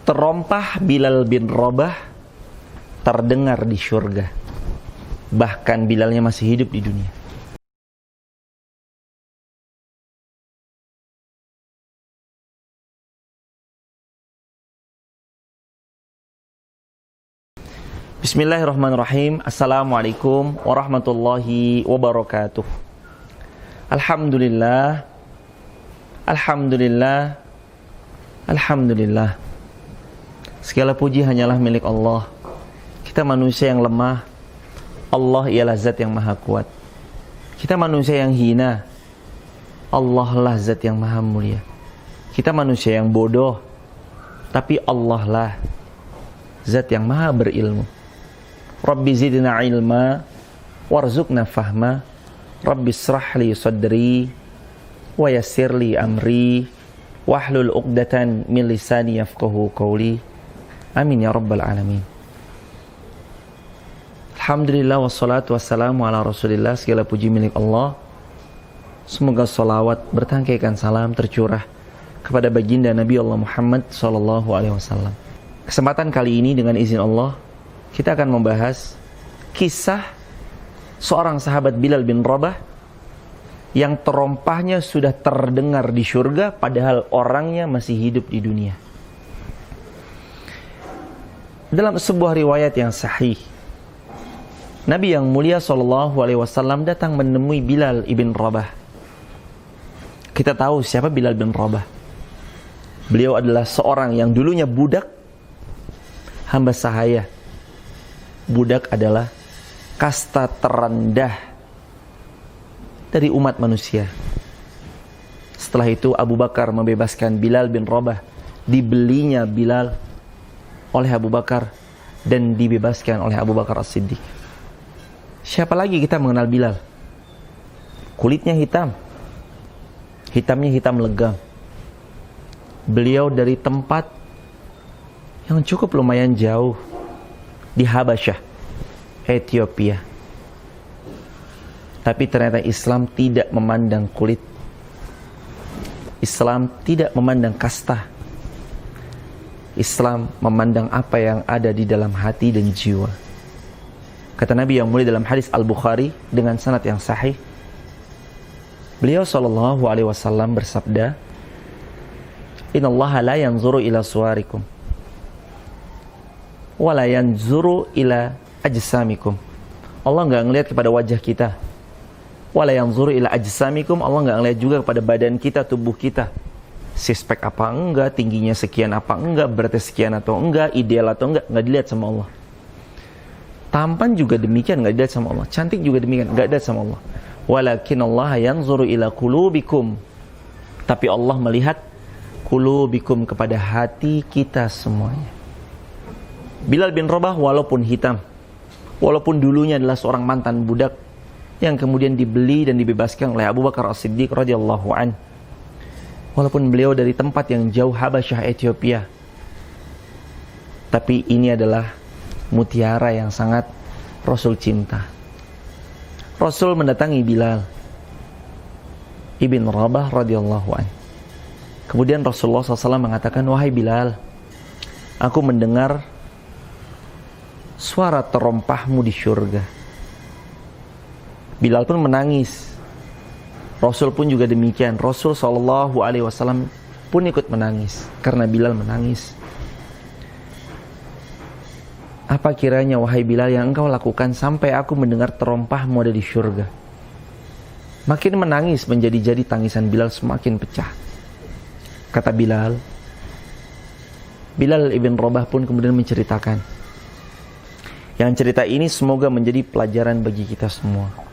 Terompah Bilal bin Rabah terdengar di syurga. Bahkan Bilalnya masih hidup di dunia. Bismillahirrahmanirrahim. Assalamualaikum warahmatullahi wabarakatuh. Alhamdulillah. Alhamdulillah. Alhamdulillah. Segala puji hanyalah milik Allah. Kita manusia yang lemah. Allah ialah zat yang maha kuat. Kita manusia yang hina. Allah lah zat yang maha mulia. Kita manusia yang bodoh. Tapi Allah lah zat yang maha berilmu. Rabbi zidna ilma warzuqna fahma. Rabbi israh li sadri wa yassir li amri wahlul 'uqdatan min lisani yafqahu qawli. Amin ya rabbal alamin. Alhamdulillah wassalatu wassalamu ala Rasulillah. Segala puji milik Allah. Semoga salawat bertangkaikan salam tercurah kepada baginda Nabi Allah Muhammad sallallahu alaihi wasallam. Kesempatan kali ini dengan izin Allah kita akan membahas kisah seorang sahabat Bilal bin Rabah yang terompahnya sudah terdengar di surga padahal orangnya masih hidup di dunia. Dalam sebuah riwayat yang sahih, Nabi yang mulia sallallahu alaihi wasallam datang menemui Bilal ibn Rabah. Kita tahu siapa Bilal bin Rabah. Beliau adalah seorang yang dulunya budak, hamba sahaya. Budak adalah kasta terendah dari umat manusia. Setelah itu Abu Bakar membebaskan Bilal bin Rabah. Dibelinya Bilal oleh Abu Bakar dan dibebaskan oleh Abu Bakar As-Siddiq. Siapa lagi kita mengenal Bilal? Kulitnya hitam. Hitamnya hitam legam. Beliau dari tempat yang cukup lumayan jauh di Habasyah, Ethiopia. Tapi ternyata Islam tidak memandang kulit. Islam tidak memandang kasta. Islam memandang apa yang ada di dalam hati dan jiwa. Kata Nabi yang mulia dalam hadis Al-Bukhari dengan sanad yang sahih, beliau sallallahu alaihi wasallam bersabda, "Innallaha la yanzuru ila suwarikum wa la yanzuru ila ajsamikum." Allah enggak ngelihat kepada wajah kita. Wa la yanzuru ila ajsamikum, Allah enggak ngelihat juga kepada badan kita, tubuh kita. Sispek apa enggak, tingginya sekian apa enggak, beratnya sekian atau enggak, ideal atau enggak dilihat sama Allah. Tampan juga demikian, enggak dilihat sama Allah. Cantik juga demikian, enggak dilihat sama Allah. Walakinallaha yanzuru ila qulubikum. Tapi Allah melihat qulubikum, kepada hati kita semuanya. Bilal bin Rabah walaupun hitam, walaupun dulunya adalah seorang mantan budak yang kemudian dibeli dan dibebaskan oleh Abu Bakar As-Siddiq radhiyallahu anhu. Walaupun beliau dari tempat yang jauh Habasyah, Ethiopia, tapi ini adalah mutiara yang sangat Rasul cinta. Rasul mendatangi Bilal ibn Rabah radhiyallahu anhu. Kemudian Rasulullah SAW mengatakan, "Wahai Bilal, aku mendengar suara terompahmu di surga." Bilal pun menangis. Rasul pun juga demikian. Rasul sallallahu alaihi wasallam pun ikut menangis karena Bilal menangis. "Apa kiranya wahai Bilal yang engkau lakukan sampai aku mendengar terompahmu ada di surga?" Makin menangis menjadi-jadi tangisan Bilal semakin pecah. Kata Bilal ibn Rabah pun kemudian menceritakan. Yang cerita ini semoga menjadi pelajaran bagi kita semua.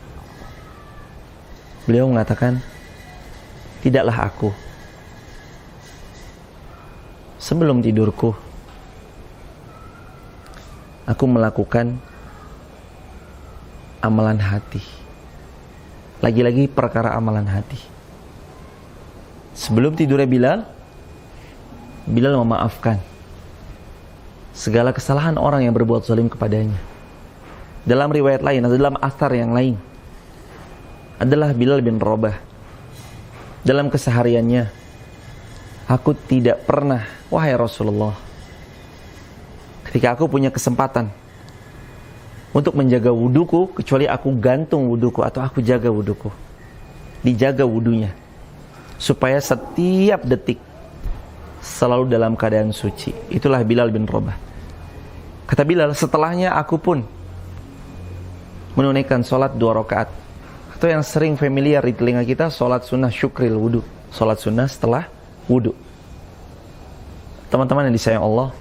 Beliau mengatakan, "Tidaklah aku sebelum tidurku aku melakukan amalan hati." Lagi-lagi perkara amalan hati. Sebelum tidurnya Bilal memaafkan segala kesalahan orang yang berbuat zalim kepadanya. Dalam riwayat lain, dalam athar yang lain, adalah Bilal bin Rabah. Dalam kesehariannya, "Aku tidak pernah, wahai Rasulullah, Ketika aku punya kesempatan untuk menjaga wuduku, kecuali aku gantung wuduku atau aku jaga wuduku. Dijaga wudunya. Supaya setiap detik selalu dalam keadaan suci. Itulah Bilal bin Rabah. Kata Bilal, setelahnya aku pun menunaikan sholat 2 rakaat. Atau yang sering familiar di telinga kita, sholat sunnah syukril wudu. Sholat sunnah setelah wudu. Teman-teman yang disayang Allah,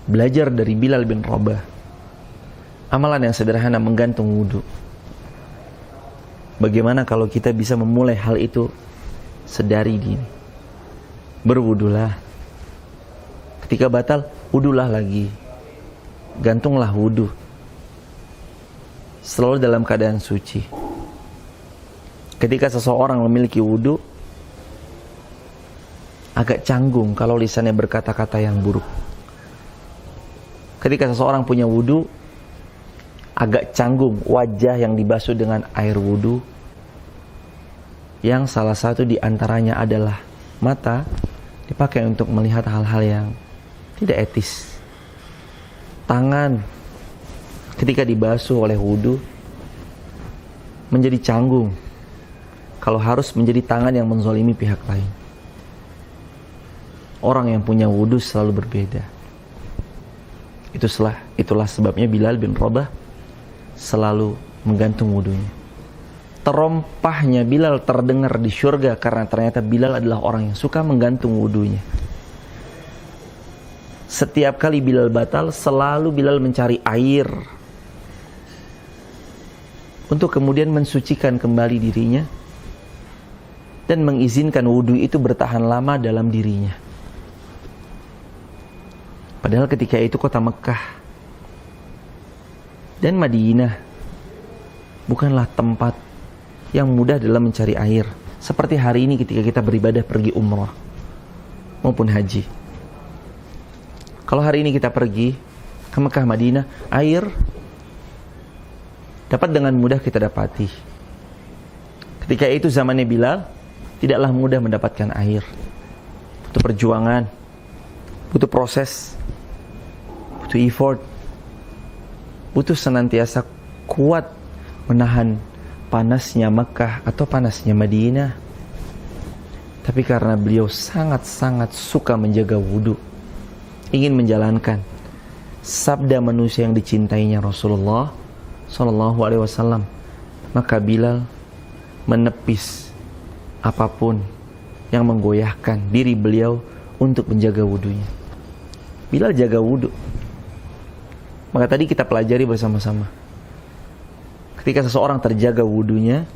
belajar dari Bilal bin Rabah. Amalan yang sederhana menggantung wudu. Bagaimana kalau kita bisa memulai hal itu sedari dini? Berwudulah. Ketika batal, wudulah lagi. Gantunglah wudu. Selalu dalam keadaan suci. Ketika seseorang memiliki wudu, agak canggung kalau lisannya berkata-kata yang buruk. Ketika seseorang punya wudu, agak canggung wajah yang dibasuh dengan air wudu, yang salah satu di antaranya adalah mata, dipakai untuk melihat hal-hal yang tidak etis. Tangan, ketika dibasuh oleh wudu, menjadi canggung kalau harus menjadi tangan yang menzalimi pihak lain. Orang yang punya wudu selalu berbeda. Itulah sebabnya Bilal bin Rabah selalu menggantung wudunya. Terompahnya Bilal terdengar di syurga karena ternyata Bilal adalah orang yang suka menggantung wudunya. Setiap kali Bilal batal, selalu Bilal mencari air untuk kemudian mensucikan kembali dirinya dan mengizinkan wudu itu bertahan lama dalam dirinya. Padahal ketika itu kota Mekah dan Madinah bukanlah tempat yang mudah dalam mencari air. Seperti hari ini ketika kita beribadah pergi umrah maupun haji. Kalau hari ini kita pergi ke Mekah, Madinah, air dapat dengan mudah kita dapati. Ketika itu zamannya Bilal, tidaklah mudah mendapatkan air. Butuh perjuangan, butuh proses, butuh effort, butuh senantiasa kuat menahan panasnya Mekah atau panasnya Madinah. Tapi karena beliau sangat-sangat suka menjaga wudu, ingin menjalankan sabda manusia yang dicintainya Rasulullah Sallallahu Alaihi Wasallam, maka Bilal menepis apapun yang menggoyahkan diri beliau untuk menjaga wudunya. Bilal jaga wudu. Maka tadi kita pelajari bersama-sama. Ketika seseorang terjaga wudunya,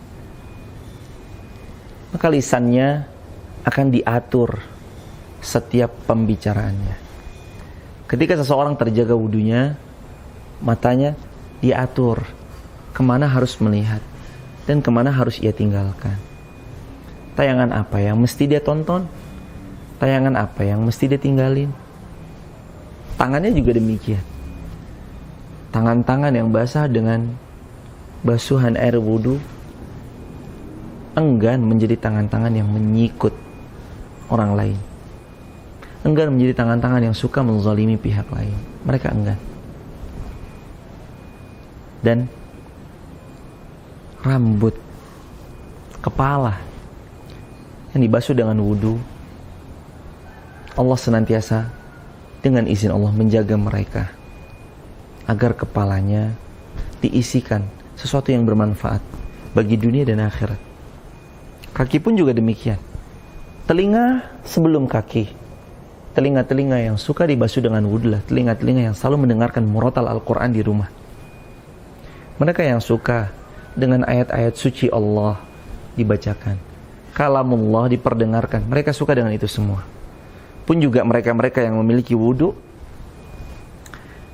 maka lisannya akan diatur setiap pembicaraannya. Ketika seseorang terjaga wudunya, matanya diatur kemana harus melihat dan kemana harus ia tinggalkan. Tayangan apa yang mesti dia tonton, tayangan apa yang mesti dia tinggalin. Tangannya juga demikian. Tangan-tangan yang basah dengan basuhan air wudu enggan menjadi tangan-tangan yang menyikut orang lain, enggan menjadi tangan-tangan yang suka menzalimi pihak lain. Mereka enggan. Dan rambut, kepala yang dibasuh dengan wudu, Allah senantiasa dengan izin Allah menjaga mereka agar kepalanya diisikan sesuatu yang bermanfaat bagi dunia dan akhirat. Kaki pun juga demikian. Telinga sebelum kaki. Telinga-telinga yang suka dibasuh dengan wudu lah telinga-telinga yang selalu mendengarkan murotal Al-Quran di rumah. Mereka yang suka dengan ayat-ayat suci Allah dibacakan, kalamullah diperdengarkan, mereka suka dengan itu semua. Pun juga mereka-mereka yang memiliki wudu,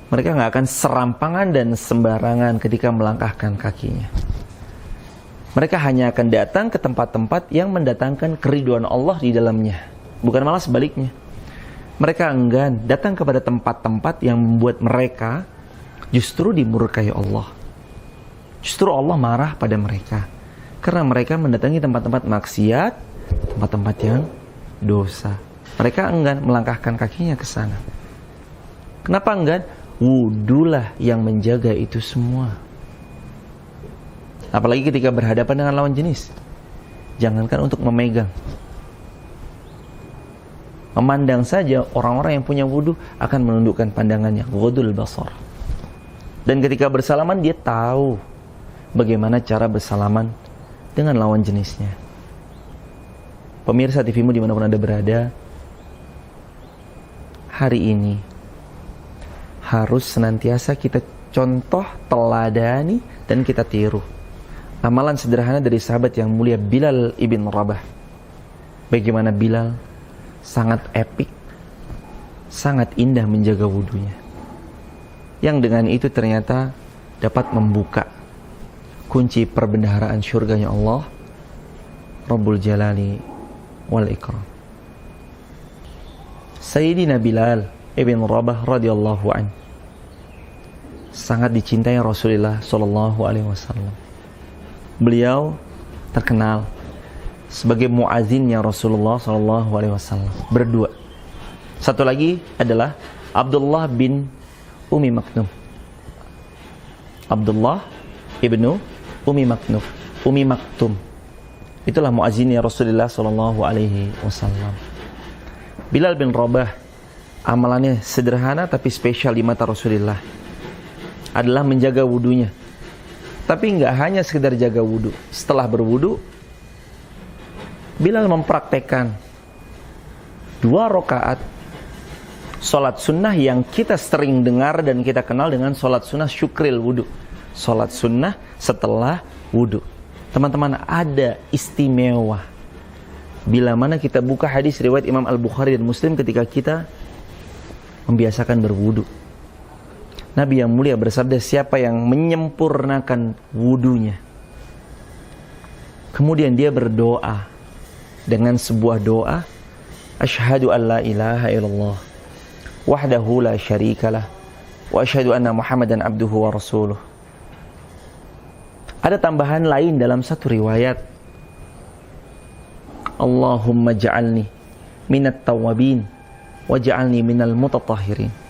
mereka nggak akan serampangan dan sembarangan ketika melangkahkan kakinya. Mereka hanya akan datang ke tempat-tempat yang mendatangkan keriduan Allah di dalamnya, bukan malah sebaliknya. Mereka enggan datang kepada tempat-tempat yang membuat mereka justru dimurkai Allah. Justru Allah marah pada mereka karena mereka mendatangi tempat-tempat maksiat, tempat-tempat yang dosa. Mereka enggan melangkahkan kakinya ke sana. Kenapa enggak? Wudulah yang menjaga itu semua. Apalagi ketika berhadapan dengan lawan jenis. Jangankan untuk memegang. Memandang saja orang-orang yang punya wudu akan menundukkan pandangannya. Ghadul basar. Dan ketika bersalaman dia tahu bagaimana cara bersalaman dengan lawan jenisnya. Pemirsa TVmu dimanapun Anda berada, hari ini harus senantiasa kita contoh, teladani, dan kita tiru amalan sederhana dari sahabat yang mulia Bilal ibn Rabah. Bagaimana Bilal sangat epik, sangat indah menjaga wudunya, yang dengan itu ternyata dapat membuka kunci perbendaharaan syurganya Allah Rabbul Jalali wal Ikram. Sayyidina Bilal ibn Rabah radhiyallahu an sangat dicintai Rasulullah sallallahu alaihi wasallam. Beliau terkenal sebagai muazzinnya Rasulullah sallallahu alaihi wasallam. Berdua. Satu lagi adalah Abdullah bin Umi Maktum. Abdullah ibnu Umi Maktum. Itulah muazzinnya Rasulullah sallallahu alaihi wasallam. Bilal bin Rabah, amalannya sederhana tapi spesial di mata Rasulullah, adalah menjaga wudunya. Tapi enggak hanya sekedar jaga wudu. Setelah berwudu, Bilal mempraktekkan 2 rakaat salat sunnah yang kita sering dengar dan kita kenal dengan salat sunnah syukril wudu. Salat sunnah setelah wudu. Teman-teman, ada istimewa bila mana kita buka hadis riwayat Imam Al-Bukhari dan Muslim ketika kita membiasakan berwudu. Nabi yang mulia bersabda, siapa yang menyempurnakan wudunya, kemudian dia berdoa dengan sebuah doa, asyhadu an la ilaha illallah wahdahu la syarikalah wa asyhadu anna Muhammadan abduhu wa rasuluh. Ada tambahan lain dalam satu riwayat, Allahumma ja'alni minat tawabin wa ja'alni minal mutatahhirin.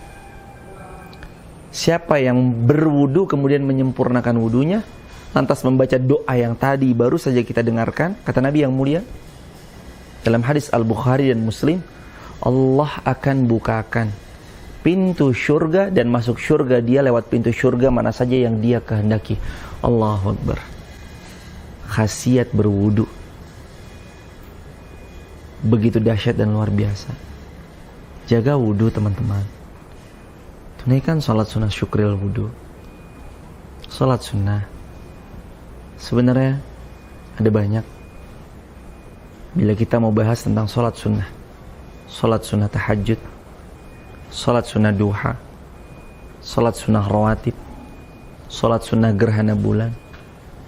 Siapa yang berwudu kemudian menyempurnakan wudunya, lantas membaca doa yang tadi baru saja kita dengarkan, kata Nabi yang mulia dalam hadis Al-Bukhari dan Muslim, Allah akan bukakan pintu syurga dan masuk syurga dia lewat pintu syurga mana saja yang dia kehendaki. Allahu Akbar. Khasiat berwudu begitu dahsyat dan luar biasa. Jaga wudu teman-teman. Tunaikan salat sunnah syukril wudu. Salat sunnah sebenarnya ada banyak. Bila kita mau bahas tentang salat sunnah tahajud, salat sunnah duha, salat sunnah rawatib, salat sunnah gerhana bulan,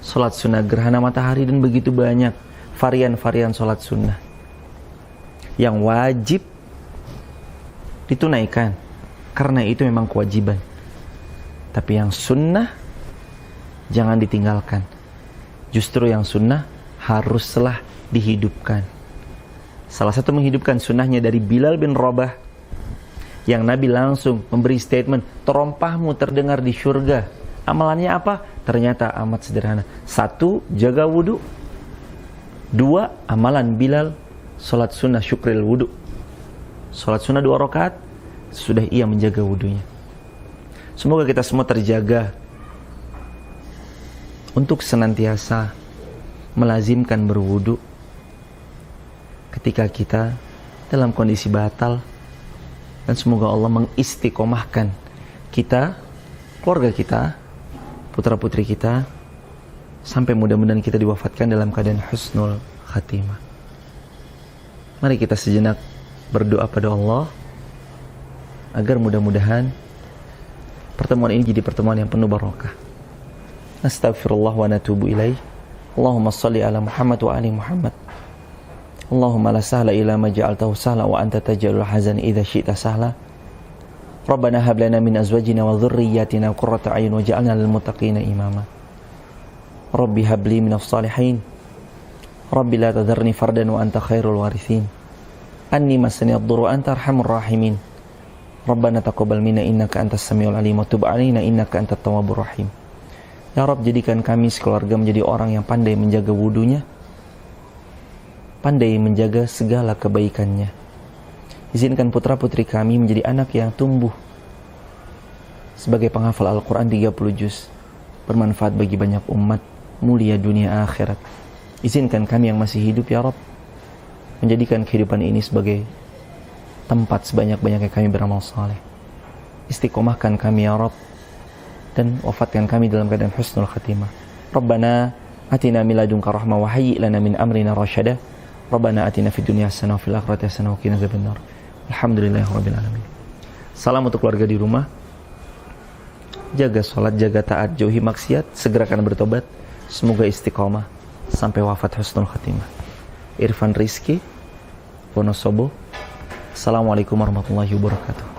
salat sunnah gerhana matahari, dan begitu banyak varian-varian salat sunnah yang wajib ditunaikan karena itu memang kewajiban. Tapi yang sunnah jangan ditinggalkan. Justru yang sunnah haruslah dihidupkan. Salah satu menghidupkan sunnahnya dari Bilal bin Rabah, yang Nabi langsung memberi statement, terompahmu terdengar di syurga. Amalannya apa? Ternyata amat sederhana. 1, jaga wudu. 2, amalan Bilal, salat sunnah syukril wudu. Salat sunnah 2 rakaat, sudah ia menjaga wudunya. Semoga kita semua terjaga untuk senantiasa melazimkan berwudu ketika kita dalam kondisi batal, dan semoga Allah mengistiqomahkan kita, keluarga kita, putra-putri kita, sampai mudah-mudahan kita diwafatkan dalam keadaan husnul khatimah. Mari kita sejenak berdoa pada Allah agar mudah-mudahan pertemuan ini jadi pertemuan yang penuh barokah. Astaghfirullah wa natubu ilaih. Allahumma salli ala Muhammad wa ali Muhammad. Allahumma la sahla ila ma ja'altahu sahla wa anta taj'alul hazani idza syi'ta sahla. Rabbana hab lana min azwajina wa dhurriyyatina qurrata a'yun waj'alna lil muttaqina imama. Rabbi hab li minas salihin. Rabbi la tadharni fardan wa anta khairul warithin. Anni masani ad-durru anta arhamur rahimin. Rabbana taqabbal minna innaka antas samiul alim wa tub 'alaina innaka antat tawwabur rahim. Ya Rabb, jadikan kami sekeluarga menjadi orang yang pandai menjaga wudunya, pandai menjaga segala kebaikannya. Izinkan putra-putri kami menjadi anak yang tumbuh sebagai penghafal Al-Quran 30 juz, bermanfaat bagi banyak umat, mulia dunia akhirat. Izinkan kami yang masih hidup ya Rabb, menjadikan kehidupan ini sebagai tempat sebanyak-banyaknya kami beramal saleh. Istiqomahkan kami ya Rabb, dan wafatkan kami dalam keadaan husnul khatimah. Rabbana atina min ladunka rahmah wa hayyi' lana min amrina rasyada. Rabbana atina fid dunya hasanah wa fil akhirati hasanah wa qina adzabannar. Alhamdulillahirabbil alamin. Salam untuk keluarga di rumah. Jaga sholat, jaga taat, jauhi maksiat, segerakan bertobat. Semoga istiqomah sampai wafat husnul khatimah. Irfan Rizky, Wonosobo. Assalamualaikum warahmatullahi wabarakatuh.